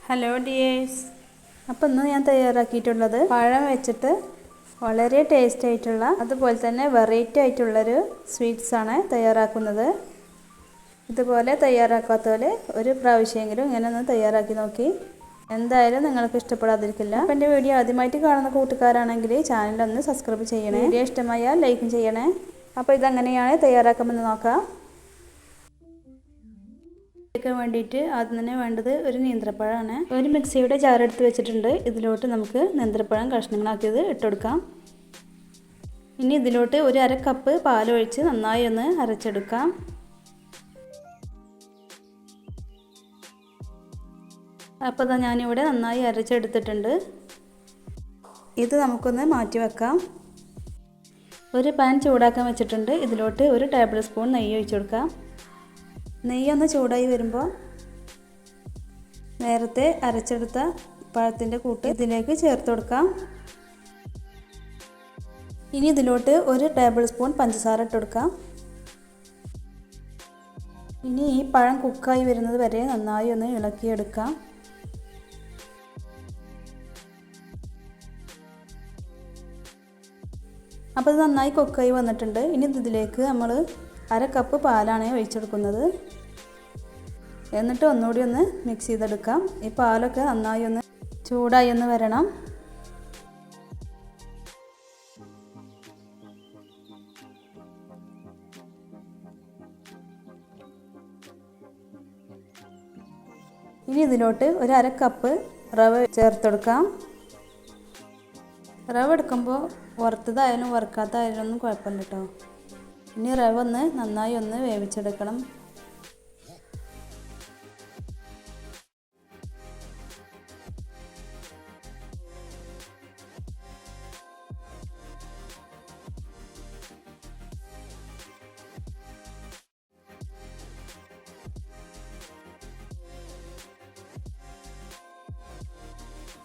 Hello dears. അപ്പോൾ ഇന്ന് ഞാൻ തയ്യാറാക്കിയിട്ടുള്ളത് പഴം വെച്ചിട്ട് വളരെ ടേസ്റ്റ് ആയിട്ടുള്ള അതുപോലെ തന്നെ വെറൈറ്റി ആയിട്ടുള്ളൊരു സ്വീറ്റ്സാണ് തയ്യാറാക്കുന്നത്. ഇതുപോലെ തയ്യാറാക്കാത്തവരെ ഒരു പ്രാവശ്യമെങ്കിലും ഇങ്ങനെ ഒന്ന് തയ്യാറാക്കി നോക്കി. എന്തായാലും നിങ്ങൾക്ക് ഇഷ്ടപ്പെടാതിരിക്കില്ല. അപ്പോൾ എൻ്റെ വീഡിയോ ആദ്യമായിട്ട് കാണുന്ന കൂട്ടുകാരാണെങ്കിൽ ചാനലൊന്ന് സബ്സ്ക്രൈബ് ചെയ്യണേ. വീഡിയോ ഇഷ്ടമായാൽ ലൈക്കും ചെയ്യണേ. അപ്പോൾ ഇതെങ്ങനെയാണ് തയ്യാറാക്കാമെന്ന് നോക്കാം. വേണ്ടിയിട്ട് ആദ്യം തന്നെ വേണ്ടത് ഒരു നേന്ത്രപ്പഴമാണ്. ഒരു മിക്സിയുടെ ജാർ എടുത്ത് വെച്ചിട്ടുണ്ട്. ഇതിലോട്ട് നമുക്ക് നേന്ത്രപ്പഴം കഷ്ണങ്ങളാക്കിയത് ഇട്ടുകൊടുക്കാം. ഇനി ഇതിലോട്ട് ഒരു അര കപ്പ് പാലൊഴിച്ച് നന്നായി ഒന്ന് അരച്ചെടുക്കാം. അപ്പോൾ ഞാനിവിടെ നന്നായി അരച്ചെടുത്തിട്ടുണ്ട്. ഇത് നമുക്കൊന്ന് മാറ്റി വെക്കാം. ഒരു പാൻ ചൂടാക്കാൻ വെച്ചിട്ടുണ്ട്. ഇതിലോട്ട് ഒരു ടേബിൾ സ്പൂൺ നെയ്യ് ഒഴിച്ചു കൊടുക്കാം. നെയ്യൊന്ന് ചൂടായി വരുമ്പോൾ നേരത്തെ അരച്ചെടുത്ത പഴത്തിൻ്റെ കൂട്ട് ഇതിലേക്ക് ചേർത്ത് കൊടുക്കാം. ഇനി ഇതിലോട്ട് ഒരു ടേബിൾ സ്പൂൺ പഞ്ചസാര ഇട്ട് കൊടുക്കാം. ഇനി ഈ പഴം കുക്കായി വരുന്നത് വരെ നന്നായി ഒന്ന് ഇളക്കിയെടുക്കാം. അപ്പോൾ ഇത് നന്നായി കുക്കായി വന്നിട്ടുണ്ട്. ഇനി ഇതിലേക്ക് നമ്മൾ അര കപ്പ് പാലാണ് ഒഴിച്ചെടുക്കുന്നത്. എന്നിട്ട് ഒന്നുകൂടി ഒന്ന് മിക്സ് ചെയ്തെടുക്കാം. ഈ പാലൊക്കെ നന്നായി ഒന്ന് ചൂടായി ഒന്ന് വരണം. ഇനി ഇതിലോട്ട് ഒരു അര കപ്പ് റവ ചേർത്തെടുക്കാം. റവ എടുക്കുമ്പോൾ വറുത്തതായാലും വറുക്കാത്തതായാലും ഒന്നും കുഴപ്പമില്ല കേട്ടോ. ഇനി റവ ഒന്ന് നന്നായി ഒന്ന് വേവിച്ചെടുക്കണം.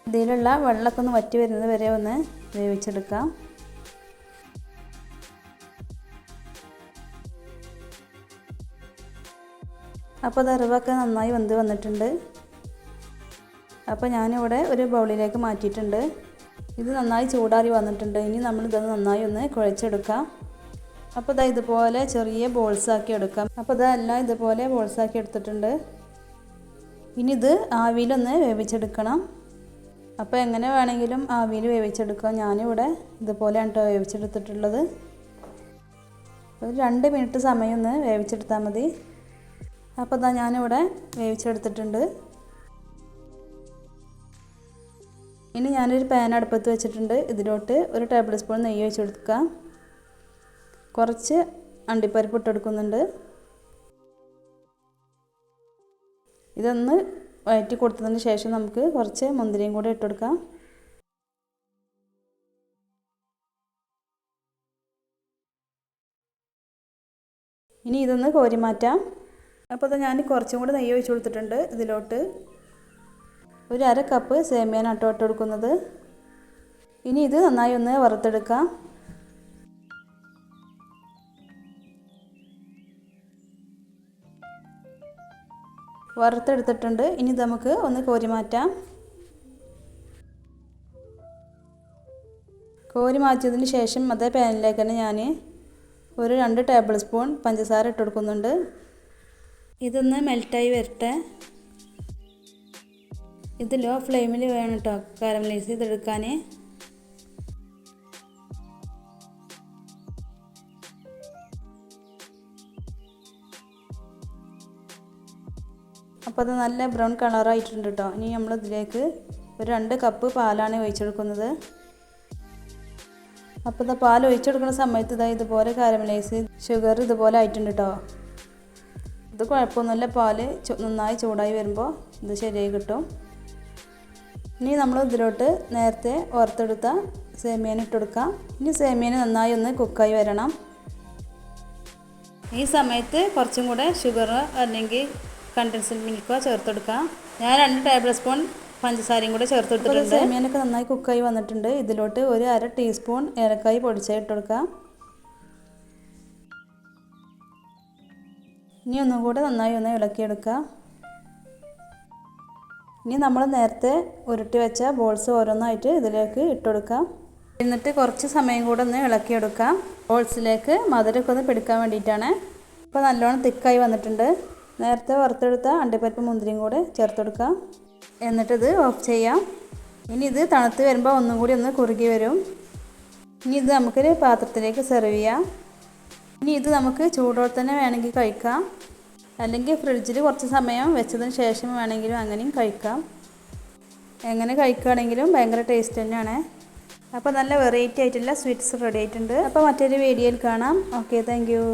ഇതിലുള്ള വെള്ളമൊക്കെ ഒന്ന് വറ്റി വരുന്നത് വരെ ഒന്ന് വേവിച്ചെടുക്കാം. അപ്പോൾ റവയൊക്കെ നന്നായി വെന്ത് വന്നിട്ടുണ്ട്. അപ്പോൾ ഞാനിവിടെ ഒരു ബൗളിലേക്ക് മാറ്റിയിട്ടുണ്ട്. ഇത് നന്നായി ചൂടാറി വന്നിട്ടുണ്ട്. ഇനി നമ്മളിത് നന്നായി ഒന്ന് കുഴച്ചെടുക്കാം. അപ്പോൾ ഇതുപോലെ ചെറിയ ബോൾസാക്കി എടുക്കാം. അപ്പോൾ ഇതെല്ലാം ഇതുപോലെ ബോൾസാക്കി എടുത്തിട്ടുണ്ട്. ഇനി ഇത് ആവിയിലൊന്ന് വേവിച്ചെടുക്കണം. അപ്പോൾ എങ്ങനെ വേണമെങ്കിലും ആവിയിൽ വേവിച്ചെടുക്കാം. ഞാനിവിടെ ഇതുപോലെയാണ് കേട്ടോ വേവിച്ചെടുത്തിട്ടുള്ളത്. ഒരു 2 മിനിറ്റ് സമയം ഒന്ന് വേവിച്ചെടുത്താൽ മതി. അപ്പോൾ ഞാനിവിടെ വേവിച്ചെടുത്തിട്ടുണ്ട്. ഇനി ഞാനൊരു പാൻ അടുപ്പത്ത് വെച്ചിട്ടുണ്ട്. ഇതിലോട്ട് ഒരു ടേബിൾ സ്പൂൺ നെയ്യ് ഒഴിച്ച് കൊടുക്കാം. കുറച്ച് അണ്ടിപ്പരിപ്പ് ഇട്ടെടുക്കുന്നുണ്ട്. ഇതൊന്ന് വഴറ്റി കൊടുത്തതിന് ശേഷം നമുക്ക് കുറച്ച് മുന്തിരിയും കൂടെ ഇട്ട് കൊടുക്കാം. ഇനി ഇതൊന്ന് കോരി മാറ്റാം. അപ്പോൾ ഞാൻ കുറച്ചും കൂടെ നെയ്യ് ഒഴിച്ച് കൊടുത്തിട്ടുണ്ട്. ഇതിലോട്ട് ഒരു അര കപ്പ് സേമിയയാണ് ഇട്ട് കൊടുക്കുന്നത്. ഇനി ഇത് നന്നായി ഒന്ന് വറുത്തെടുക്കാം. വറുത്തെടുത്തിട്ടുണ്ട്. ഇനി നമുക്ക് ഒന്ന് കോരി മാറ്റാം. കോരി മാറ്റിയതിന് ശേഷം അതേ പാനിലേക്ക് തന്നെ ഞാൻ ഒരു 2 ടേബിൾ സ്പൂൺ പഞ്ചസാര ഇട്ട് കൊടുക്കുന്നുണ്ട്. ഇതൊന്ന് മെൽറ്റായി വരട്ടെ. ഇത് ലോ ഫ്ലെയിമിൽ വേണം കേട്ടോ കാരമലൈസ് ചെയ്തെടുക്കാൻ. അപ്പോൾ അത് നല്ല ബ്രൗൺ കളറായിട്ടുണ്ട് കേട്ടോ. ഇനി നമ്മളിതിലേക്ക് ഒരു 2 കപ്പ് പാലാണ് ഒഴിച്ചെടുക്കുന്നത്. അപ്പോൾ പാൽ ഒഴിച്ചെടുക്കുന്ന സമയത്ത് ഇതുപോലെ കാരമലൈസ് ഷുഗർ ഇതുപോലെ ആയിട്ടുണ്ട് കേട്ടോ. ഇത് കുഴപ്പമൊന്നുമില്ല. പാല് നന്നായി ചൂടായി വരുമ്പോൾ ഇത് ശരിയായി കിട്ടും. ഇനി നമ്മൾ ഇതിലോട്ട് നേരത്തെ വറുത്തെടുത്ത സേമിയൻ ഇട്ട് കൊടുക്കാം. ഇനി സേമിയൻ നന്നായി ഒന്ന് കുക്കായി വരണം. ഈ സമയത്ത് കുറച്ചും കൂടെ ഷുഗർ അല്ലെങ്കിൽ കണ്ടൻസ്ഡ് മിൽക്കോ ചേർത്തെടുക്കാം. ഞാൻ 2 ടേബിൾ സ്പൂൺ പഞ്ചസാരയും കൂടെ ചേർത്തെടുത്തിട്ടുണ്ട്. സേമിയനൊക്കെ നന്നായി കുക്കായി വന്നിട്ടുണ്ട്. ഇതിലോട്ട് ഒരു അര ടീസ്പൂൺ ഏലക്കായ് പൊടിച്ച് ഇട്ട് കൊടുക്കാം. ഇനി ഒന്നും കൂടെ നന്നായി ഒന്ന് ഇളക്കിയെടുക്കാം. ഇനി നമ്മൾ നേരത്തെ ഉരുട്ടി വെച്ച ബോൾസ് ഓരോന്നായിട്ട് ഇതിലേക്ക് ഇട്ട് കൊടുക്കാം. എന്നിട്ട് കുറച്ച് സമയം കൂടെ ഒന്ന് ഇളക്കിയെടുക്കാം. ബോൾസിലേക്ക് മധുരമൊക്കെ ഒന്ന് പിടിക്കാൻ വേണ്ടിയിട്ടാണ്. ഇപ്പോൾ നല്ലോണം തിക്കായി വന്നിട്ടുണ്ട്. നേരത്തെ വറുത്തെടുത്ത അണ്ടിപ്പരിപ്പ് മുന്തിരിയും കൂടെ ചേർത്ത് കൊടുക്കാം. എന്നിട്ടിത് ഓഫ് ചെയ്യാം. ഇനി ഇത് തണുത്ത് വരുമ്പോൾ ഒന്നും കൂടി ഒന്ന് കുറുകി വരും. ഇനി ഇത് നമുക്കൊരു പാത്രത്തിലേക്ക് സെർവ് ചെയ്യാം. ഇനി ഇത് നമുക്ക് ചൂടോടെ തന്നെ വേണമെങ്കിൽ കഴിക്കാം, അല്ലെങ്കിൽ ഫ്രിഡ്ജിൽ കുറച്ച് സമയം വെച്ചതിന് ശേഷം വേണമെങ്കിലും അങ്ങനെയും കഴിക്കാം. എങ്ങനെ കഴിക്കുകയാണെങ്കിലും ഭയങ്കര ടേസ്റ്റ് തന്നെയാണ്. അപ്പോൾ നല്ല വെറൈറ്റി ആയിട്ടുള്ള സ്വീറ്റ്സ് റെഡി ആയിട്ടുണ്ട്. അപ്പോൾ മറ്റൊരു വീഡിയോയിൽ കാണാം. Okay, thank you.